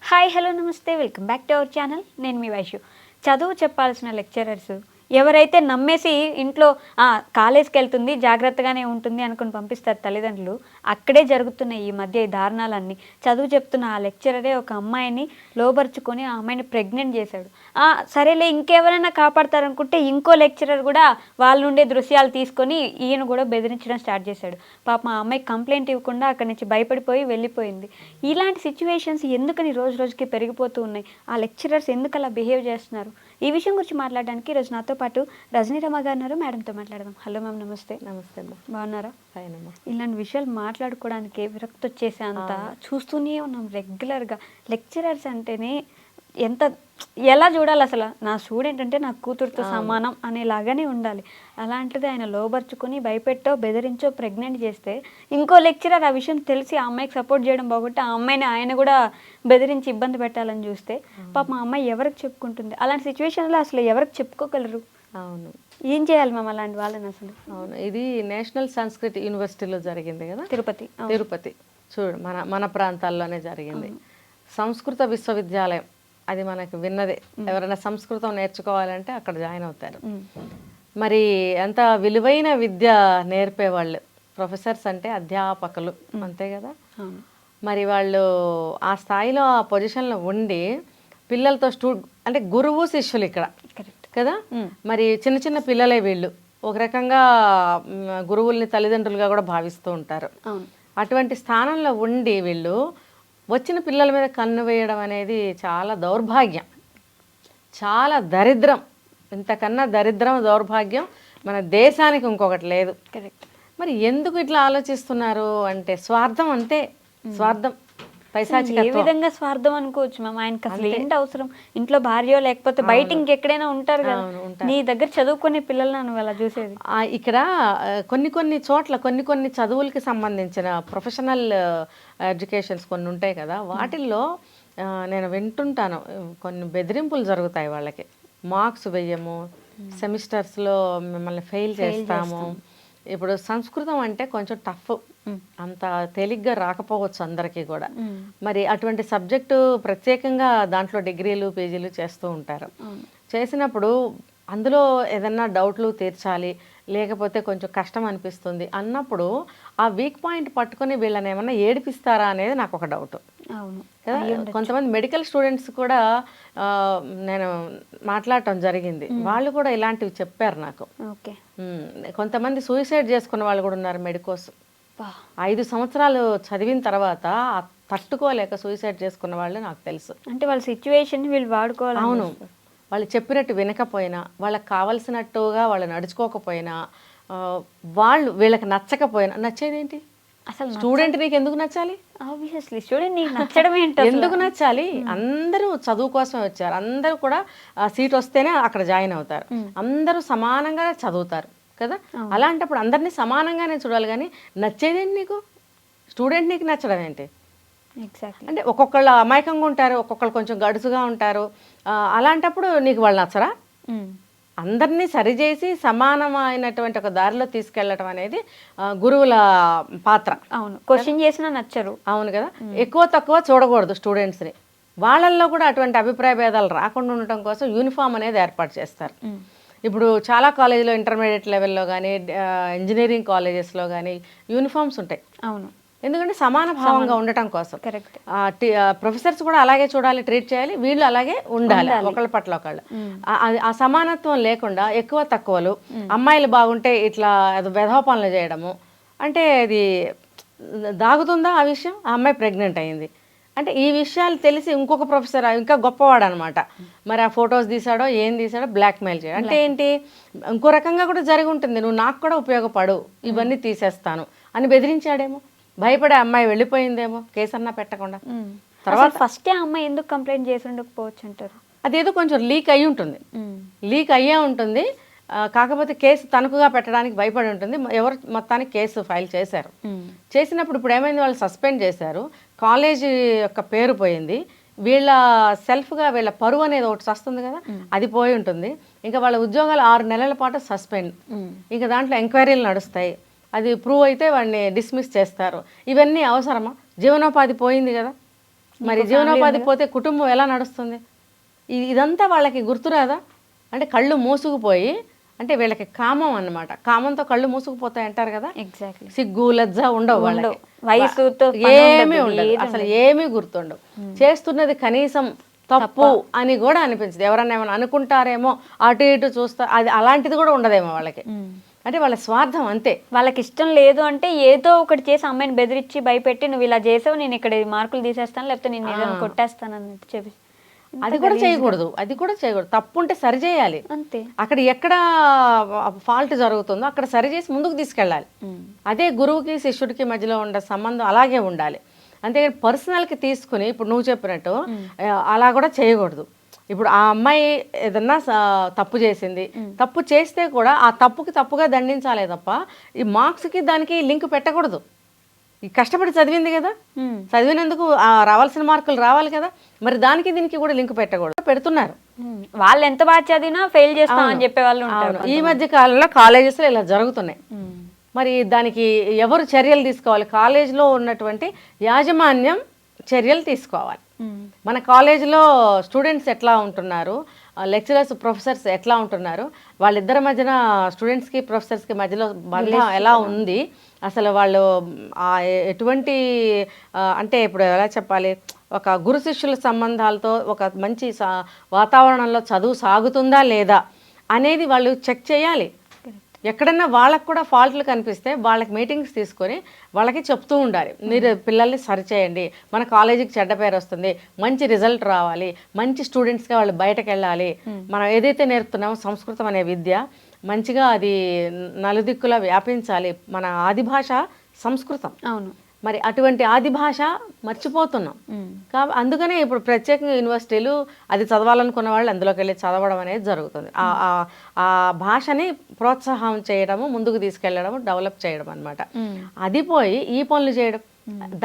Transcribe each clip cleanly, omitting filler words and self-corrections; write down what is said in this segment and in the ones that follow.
Hi hello నమస్తే welcome back to our channel. నేను మీ వైషు. చదువు చెప్పాల్సిన లెక్చరర్స్ ఎవరైతే నమ్మేసి ఇంట్లో కాలేజ్కి వెళ్తుంది జాగ్రత్తగానే ఉంటుంది అనుకుని పంపిస్తారు తల్లిదండ్రులు, అక్కడే జరుగుతున్నాయి ఈ మధ్య ఈ దారుణాలన్నీ. చదువు చెప్తున్న ఆ లెక్చరరే ఒక అమ్మాయిని లోబరుచుకొని ఆ అమ్మాయిని ప్రెగ్నెంట్ చేశాడు. సరేలే ఇంకెవరైనా కాపాడతారనుకుంటే ఇంకో లెక్చరర్ కూడా వాళ్ళ నుండే దృశ్యాలు తీసుకొని ఈయన కూడా బెదిరించడం స్టార్ట్ చేశాడు. పాపం ఆ అమ్మాయి కంప్లైంట్ ఇవ్వకుండా అక్కడి నుంచి భయపడిపోయి వెళ్ళిపోయింది. ఇలాంటి సిచ్యువేషన్స్ ఎందుకని రోజు రోజుకి పెరిగిపోతూ ఉన్నాయి? ఆ లెక్చరర్స్ ఎందుకు అలా బిహేవ్ చేస్తున్నారు? ఈ విషయం గురించి మాట్లాడడానికి ఈరోజు నాతో పాటు రజనీ రమ గారు ఉన్నారు. మేడంతో మాట్లాడదాం. హలో మ్యామ్, నమస్తే. నమస్తే అమ్మా. బాగున్నారా? ఫైన్ అమ్మా. ఇలాంటి విషయాలు మాట్లాడుకోవడానికి విరక్తి వచ్చేసే అంత చూస్తూనే ఉన్నాం రెగ్యులర్గా. లెక్చరర్స్ అంటేనే ఎలా చూడాలి అసలు? నా స్టూడెంట్ అంటే నా కూతురుతో సమానం అనేలాగానే ఉండాలి. అలాంటిది ఆయన లోబర్చుకొని భయపెట్టో బెదిరించో ప్రెగ్నెంట్ చేస్తే ఇంకో లెక్చరర్ ఆ విషయం తెలిసి ఆ అమ్మాయికి సపోర్ట్ చేయడం బాగుంటే ఆ అమ్మాయిని ఆయన కూడా బెదిరించి ఇబ్బంది పెట్టాలని చూస్తే పాప మా అమ్మాయి ఎవరికి చెప్పుకుంటుంది? అలాంటి సిచ్యువేషన్లో అసలు ఎవరికి చెప్పుకోగలరు? అవును, ఏం చేయాలి మేము అలాంటి వాళ్ళని అసలు? అవును, ఇది నేషనల్ సంస్కృతి యూనివర్సిటీలో జరిగింది కదా, తిరుపతి. చూడు, మన ప్రాంతాల్లోనే జరిగింది. సంస్కృత విశ్వవిద్యాలయం అది మనకు విన్నదే. ఎవరైనా సంస్కృతం నేర్చుకోవాలంటే అక్కడ జాయిన్ అవుతారు. మరి ఎంత విలువైన విద్య నేర్పేవాళ్ళు ప్రొఫెసర్స్ అంటే అధ్యాపకులు, అంతే కదా. మరి వాళ్ళు ఆ స్థాయిలో ఆ పొజిషన్లో ఉండి పిల్లలతో అంటే గురువు శిష్యులు ఇక్కడ కదా. మరి చిన్న చిన్న పిల్లలే వీళ్ళు. ఒక రకంగా గురువుల్ని తల్లిదండ్రులుగా కూడా భావిస్తూ ఉంటారు. అటువంటి స్థానంలో ఉండి వీళ్ళు వచ్చిన పిల్లల మీద కన్ను వేయడం అనేది చాలా దౌర్భాగ్యం, చాలా దరిద్రం. ఇంతకన్నా దరిద్రం, దౌర్భాగ్యం మన దేశానికి ఇంకొకటి లేదు. కరెక్ట్. మరి ఎందుకు ఇట్లా ఆలోచిస్తున్నారు అంటే స్వార్థం, అంతే. స్వార్థం, ఏ విధంగా స్వార్థం అనుకోవచ్చు మ్యామ్? ఆయనకి అసలు ఏంటి అవసరం? ఇంట్లో భార్యో లేకపోతే బయట ఇంకెక్కడైనా ఉంటారు కదా. నీ దగ్గర చదువుకునే పిల్లలు నువ్వు అలా చూసేది? ఇక్కడ కొన్ని చోట్ల కొన్ని చదువులకి సంబంధించిన ప్రొఫెషనల్ ఎడ్యుకేషన్స్ కొన్ని ఉంటాయి కదా, వాటిల్లో నేను వింటుంటాను కొన్ని బెదిరింపులు జరుగుతాయి. వాళ్ళకి మార్క్స్ వెయ్యము, సెమిస్టర్స్లో మిమ్మల్ని ఫెయిల్ చేస్తాము. ఇప్పుడు సంస్కృతం అంటే కొంచెం టఫ్, అంత తేలిగ్గా రాకపోవచ్చు అందరికీ కూడా. మరి అటువంటి సబ్జెక్టు ప్రత్యేకంగా దాంట్లో డిగ్రీలు పీజీలు చేస్తూ ఉంటారు. చేసినప్పుడు అందులో ఏదన్నా డౌట్లు తీర్చాలి, లేకపోతే కొంచెం కష్టం అనిపిస్తుంది అన్నప్పుడు ఆ వీక్ పాయింట్ పట్టుకొని వీళ్ళని ఏమన్నా ఏడిపిస్తారా అనేది నాకు ఒక డౌట్. కొంతమంది మెడికల్ స్టూడెంట్స్ కూడా నేను మాట్లాడటం జరిగింది. వాళ్ళు కూడా ఇలాంటివి చెప్పారు నాకు. కొంతమంది సూసైడ్ చేసుకున్న వాళ్ళు కూడా ఉన్నారు. మెడికోస్ 5 సంవత్సరాలు చదివిన తర్వాత తట్టుకోలేక సూసైడ్ చేసుకున్న వాళ్ళు నాకు తెలుసు. అంటే వాళ్ళ సిచ్యువేషన్ వీళ్ళు వాడుకోవాలి. అవును, వాళ్ళు చెప్పినట్టు వినకపోయినా, వాళ్ళకి కావలసినట్టుగా వాళ్ళు నడుచుకోకపోయినా, వాళ్ళు వీళ్ళకి నచ్చకపోయినా, నచ్చేదేంటి అసలు? స్టూడెంట్ నీకు ఎందుకు నచ్చాలి? ఆబ్వియస్లీ స్టూడెంట్ నీకు నచ్చడం ఏంటి? ఎందుకు నచ్చాలి? అందరూ చదువు కోసమే వచ్చారు. అందరూ కూడా సీట్ వస్తేనే అక్కడ జాయిన్ అవుతారు. అందరూ సమానంగా చదువుతారు కదా. అలాంటప్పుడు అందరినీ సమానంగానే చూడాలి. కానీ నచ్చేదేంటి నీకు? స్టూడెంట్ నీకు నచ్చడం ఏంటి? అంటే ఒక్కొక్కళ్ళు అమాయకంగా ఉంటారు, ఒక్కొక్కళ్ళు కొంచెం గడుసుగా ఉంటారు. అలాంటప్పుడు నీకు వాళ్ళు నచ్చరా? అందరినీ సరిచేసి సమానమైనటువంటి ఒక దారిలో తీసుకెళ్ళటం అనేది గురువుల పాత్ర. అవును, క్వశ్చన్ చేసినా నచ్చరు. అవును కదా. ఎక్కువ తక్కువ చూడకూడదు స్టూడెంట్స్ని. వాళ్ళల్లో కూడా అటువంటి అభిప్రాయ భేదాలు రాకుండా ఉండటం కోసం యూనిఫామ్ అనేది ఏర్పాటు చేస్తారు. ఇప్పుడు చాలా కాలేజీలో ఇంటర్మీడియట్ లెవెల్లో కానీ ఇంజనీరింగ్ కాలేజెస్లో కానీ యూనిఫామ్స్ ఉంటాయి. అవును, ఎందుకంటే సమాన భావంగా ఉండటం కోసం. కరెక్ట్. ప్రొఫెసర్స్ కూడా అలాగే చూడాలి, ట్రీట్ చేయాలి, వీళ్ళు అలాగే ఉండాలి ఒకళ్ళ పట్ల ఒకళ్ళు. ఆ సమానత్వం లేకుండా ఎక్కువ తక్కువలు, అమ్మాయిలు బాగుంటే ఇట్లా వెధవ పనులు చేయడము అంటే అది దాగుతుందా ఆ విషయం? ఆ అమ్మాయి ప్రెగ్నెంట్ అయింది అంటే ఈ విషయాలు తెలిసి ఇంకొక ప్రొఫెసర్ ఇంకా గొప్పవాడు అనమాట. మరి ఆ ఫొటోస్ తీసాడో ఏం తీసాడో బ్లాక్మెయిల్ చేయడం అంటే ఏంటి? ఇంకో రకంగా కూడా జరిగి ఉంటుంది. నువ్వు నాకు కూడా ఉపయోగపడు, ఇవన్నీ తీసేస్తాను అని బెదిరించాడేమో. భయపడే అమ్మాయి వెళ్ళిపోయిందేమో కేసన్నా పెట్టకుండా. తర్వాత ఫస్ట్ ఆ అమ్మాయి ఎందుకు కంప్లైంట్ చేసి ఉండకపోవచ్చు అంటారు? అదేదో కొంచెం లీక్ అయ్యి ఉంటుంది, లీక్ అయ్యే ఉంటుంది. కాకపోతే కేసు తనకుగా పెట్టడానికి భయపడి ఉంటుంది. ఎవరు మొత్తానికి కేసు ఫైల్ చేశారు. చేసినప్పుడు ఇప్పుడు ఏమైంది, వాళ్ళు సస్పెండ్ చేశారు. కాలేజీ యొక్క పేరు పోయింది. వీళ్ళ సెల్ఫ్గా వీళ్ళ పరువు అనేది ఒకటి వస్తుంది కదా, అది పోయి ఉంటుంది. ఇంకా వాళ్ళ ఉద్యోగాలు 6 నెలల పాటు సస్పెండ్. ఇంకా దాంట్లో ఎంక్వైరీలు నడుస్తాయి. అది ప్రూవ్ అయితే వాడిని డిస్మిస్ చేస్తారు. ఇవన్నీ అవసరమా? జీవనోపాధి పోయింది కదా. మరి జీవనోపాధి పోతే కుటుంబం ఎలా నడుస్తుంది? ఇదంతా వాళ్ళకి గుర్తురాదా? అంటే కళ్ళు మూసుకుపోయి, అంటే వీళ్ళకి కామం అన్నమాట, కామంతో కళ్ళు మూసుకుపోతాయి అంటారు కదా. ఎగ్జాక్ట్లీ. సిగ్గు లజ్జ ఉండవు వాళ్ళకి, వయసుతో ఏమీ ఉండదు, అసలు ఏమీ గుర్తుండవు. చేస్తున్నది కనీసం తప్పు అని కూడా అనిపించదు. ఎవరన్నా ఏమైనా అనుకుంటారేమో, అటు ఇటు చూస్తా, అది అలాంటిది కూడా ఉండదేమో వాళ్ళకి. అంటే వాళ్ళ స్వార్థం అంతే. వాళ్ళకి ఇష్టం లేదు అంటే ఏదో ఒకటి చేసి అమ్మాయిని బెదిరించి భయపెట్టి, నువ్వు ఇలా చేసావు, నేను ఇక్కడ మార్కులు తీసేస్తాను, లేకపోతే నేను ఏదైనా కొట్టేస్తాను అన్నట్టు చెప్పి, అది కూడా చేయకూడదు, అది కూడా చేయకూడదు. తప్పు ఉంటే సరి చేయాలి, అంతే. అక్కడ ఎక్కడ ఫాల్ట్ జరుగుతుందో అక్కడ సరి చేసి ముందుకు తీసుకెళ్ళాలి. అదే గురువుకి శిష్యుడికి మధ్యలో ఉండే సంబంధం అలాగే ఉండాలి. అంతేగాని పర్సనల్కి తీసుకుని ఇప్పుడు నువ్వు చెప్పినట్టు అలా కూడా చేయకూడదు. ఇప్పుడు ఆ అమ్మాయి ఏదన్నా తప్పు చేసింది, తప్పు చేస్తే కూడా ఆ తప్పుకి తప్పుగా దండించాలే తప్ప ఈ మార్క్స్కి దానికి లింక్ పెట్టకూడదు. ఈ కష్టపడి చదివింది కదా, చదివినందుకు రావాల్సిన మార్కులు రావాలి కదా, మరి దానికి దీనికి కూడా లింక్ పెట్టకూడదు. పెడుతున్నారు. వాళ్ళు ఎంత బాగా చదివినా ఫెయిల్ చేస్తాం అని చెప్పే వాళ్ళు ఉంటారు. ఈ మధ్య కాలంలో కాలేజెస్లో ఇలా జరుగుతున్నాయి. మరి దానికి ఎవరు చర్యలు తీసుకోవాలి? కాలేజీలో ఉన్నటువంటి యాజమాన్యం చర్యలు తీసుకోవాలి. మన కాలేజీలో స్టూడెంట్స్ ఎట్లా ఉంటున్నారు, లెక్చరర్స్ ప్రొఫెసర్స్ ఎట్లా ఉంటున్నారు, వాళ్ళిద్దరి మధ్యన స్టూడెంట్స్కి ప్రొఫెసర్స్కి మధ్యలో బంధం ఎలా ఉంది, అసలు వాళ్ళు ఎటువంటి అంటే ఇప్పుడు ఎలా చెప్పాలి, ఒక గురు శిష్యుల సంబంధాలతో ఒక మంచి వాతావరణంలో చదువు సాగుతుందా లేదా అనేది వాళ్ళు చెక్ చేయాలి. ఎక్కడన్నా వాళ్ళకు కూడా ఫాల్ట్లు కనిపిస్తే వాళ్ళకి మీటింగ్స్ తీసుకొని వాళ్ళకి చెప్తూ ఉండాలి. మీరు పిల్లల్ని సరిచేయండి, మన కాలేజీకి చెడ్డ పేరు వస్తుంది, మంచి రిజల్ట్ రావాలి, మంచి స్టూడెంట్స్గా వాళ్ళు బయటకు వెళ్ళాలి. మనం ఏదైతే నేర్పుతున్నామో సంస్కృతం అనే విద్య మంచిగా అది నలుదిక్కులా వ్యాపించాలి. మన ఆది భాష సంస్కృతం. అవును. మరి అటువంటి ఆది భాష మర్చిపోతున్నాం. అందుకనే ఇప్పుడు ప్రత్యేకంగా యూనివర్సిటీలు అది చదవాలనుకున్న వాళ్ళు అందులోకి వెళ్ళి చదవడం అనేది జరుగుతుంది. ఆ భాషని ప్రోత్సాహం చేయడము, ముందుకు తీసుకెళ్లడము, డెవలప్ చేయడం అన్నమాట. అది పోయి ఈ పనులు చేయడం,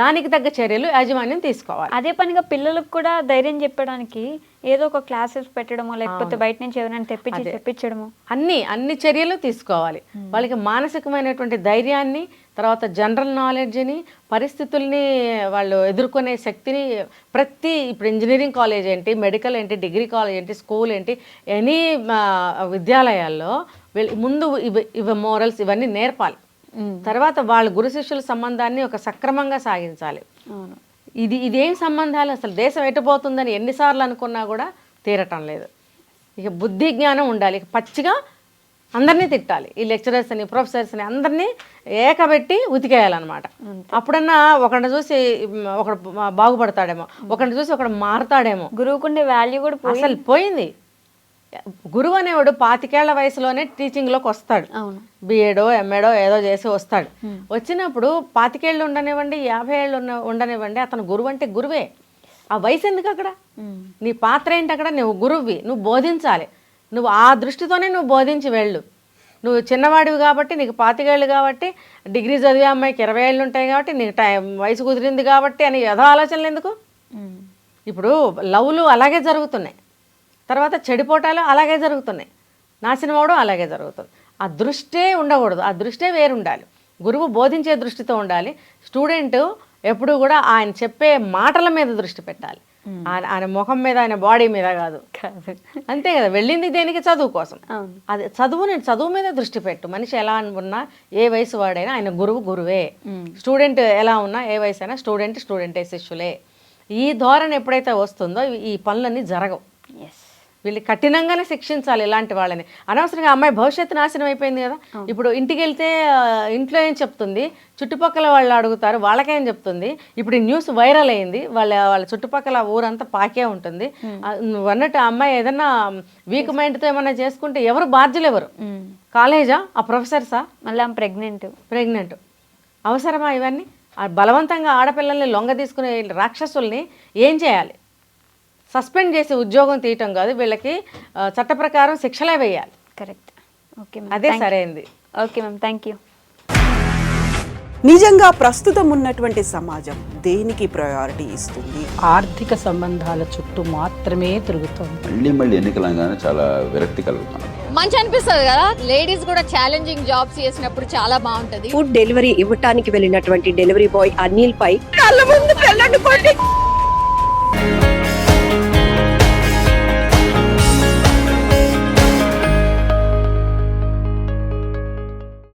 దానికి తగ్గ చర్యలు యాజమాన్యం తీసుకోవాలి. అదే పనిగా పిల్లలకు కూడా ధైర్యం చెప్పడానికి ఏదో ఒక క్లాసెస్ పెట్టడమో, లేకపోతే బయట నుంచి ఎవరైనా తెప్పించడము, అన్ని చర్యలు తీసుకోవాలి. వాళ్ళకి మానసికమైనటువంటి ధైర్యాన్ని, తర్వాత జనరల్ నాలెడ్జ్ని, పరిస్థితుల్ని వాళ్ళు ఎదుర్కొనే శక్తిని ఇప్పుడు ఇంజనీరింగ్ కాలేజ్ ఏంటి, మెడికల్ ఏంటి, డిగ్రీ కాలేజ్ ఏంటి, స్కూల్ ఏంటి, ఎనీ విద్యాలయాల్లో ముందు ఇవి మోరల్స్ ఇవన్నీ నేర్పాలి. తర్వాత వాళ్ళ గురు శిష్యుల సంబంధాన్ని ఒక సక్రమంగా సాగించాలి. ఇదేం సంబంధాలు, అసలు దేశం ఎటుపోతుందని ఎన్నిసార్లు అనుకున్నా కూడా తీరటం లేదు. ఇక బుద్ధి జ్ఞానం ఉండాలి. ఇక పచ్చిగా అందరినీ తిట్టాలి. ఈ లెక్చరర్స్ని, ప్రొఫెసర్స్ని అందరినీ ఏకబెట్టి ఉతికేయాలన్నమాట. అప్పుడన్నా ఒకరిని చూసి ఒకడు బాగుపడతాడేమో, ఒకరిని చూసి ఒకడు మారుతాడేమో. గురువుకుండే వాల్యూ కూడా అసలు పోయింది. గురువు అనేవాడు 25 ఏళ్ల వయసులోనే టీచింగ్లోకి వస్తాడు. బిఏడో ఎంఏడో ఏదో చేసి వస్తాడు. వచ్చినప్పుడు 25 ఏళ్ళు ఉండనివ్వండి, 50 ఏళ్ళు ఉండనివ్వండి, అతను గురువు అంటే గురువే. ఆ వయసు ఎందుకు అక్కడ? నీ పాత్ర ఏంటి అక్కడ? నువ్వు గురువువి, నువ్వు బోధించాలి. నువ్వు ఆ దృష్టితోనే నువ్వు బోధించి వెళ్ళు. నువ్వు చిన్నవాడివి కాబట్టి, నీకు 25 ఏళ్ళు కాబట్టి, డిగ్రీ చదివే అమ్మాయికి 20 ఏళ్ళు ఉంటాయి కాబట్టి, నీకు వయసు కుదిరింది కాబట్టి అని ఏదో ఆలోచనలు ఎందుకు? ఇప్పుడు లవ్లు అలాగే జరుగుతున్నాయి, తర్వాత చెడిపోటాలు అలాగే జరుగుతున్నాయి, నాశనం అవడం అలాగే జరుగుతుంది. ఆ దృష్టే ఉండకూడదు, ఆ దృష్టే వేరుండాలి. గురువు బోధించే దృష్టితో ఉండాలి. స్టూడెంట్ ఎప్పుడు కూడా ఆయన చెప్పే మాటల మీద దృష్టి పెట్టాలి, ఆయన ముఖం మీద, ఆయన బాడీ మీద కాదు. అంతే కదా, వెళ్ళింది దేనికి? చదువు కోసం. అది చదువు మీద దృష్టి పెట్టు. మనిషి ఎలా ఉన్నా, ఏ వయసు వాడైనా ఆయన గురువే. స్టూడెంట్ ఎలా ఉన్నా, ఏ వయసు అయినా స్టూడెంటే, శిష్యులే. ఈ ధోరణి ఎప్పుడైతే వస్తుందో ఈ పనులన్నీ జరగవు. వీళ్ళు కఠినంగానే శిక్షించాలి ఇలాంటి వాళ్ళని. అనవసరంగా అమ్మాయి భవిష్యత్తు నాశనం అయిపోయింది కదా. ఇప్పుడు ఇంటికి వెళ్తే ఇంట్లో ఏం చెప్తుంది, చుట్టుపక్కల వాళ్ళు అడుగుతారు, వాళ్ళకేం చెప్తుంది. ఇప్పుడు ఈ న్యూస్ వైరల్ అయింది, వాళ్ళ చుట్టుపక్కల ఊరంతా పాకే ఉంటుంది. నువ్వు అన్నట్టు ఆ అమ్మాయి ఏదన్నా వీక్ మైండ్తో ఏమన్నా చేసుకుంటే ఎవరు బాధ్యులు? ఎవరు? కాలేజా? ఆ ప్రొఫెసర్సా? మళ్ళీ ప్రెగ్నెంట్. అవసరమా ఇవన్నీ? బలవంతంగా ఆడపిల్లల్ని లొంగ తీసుకునే రాక్షసుల్ని ఏం చేయాలి? సస్పెండ్ చేసి ఉద్యోగం తీయటం కాదు, వీళ్ళకి చట్ట ప్రకారం శిక్షలే వేయాలి. కరెక్ట్. ఓకే, అదే సరైంది. Okay ma'am, thank you. నిజంగా ప్రస్తుతం ఉన్నటువంటి సమాజం దేనికి ప్రయారిటీ ఇస్తుంది? ఆర్థిక సంబంధాల చుట్టూ మాత్రమే తిరుగుతుంది. మళ్ళీ ఎన్నికలంగానే చాలా విరక్తి కలుగుతాం. మంచి అనిపిస్తుంది కదా, లేడీస్ కూడా ఛాలెంజింగ్ జాబ్స్ చేసినప్పుడు చాలా బాగుంటది. ఫుడ్ డెలివరీ ఇవ్వటానికి వెళ్ళినటువంటి డెలివరీ బాయ్ అనిల్ పై కళ్ళ ముందు నమస్తే.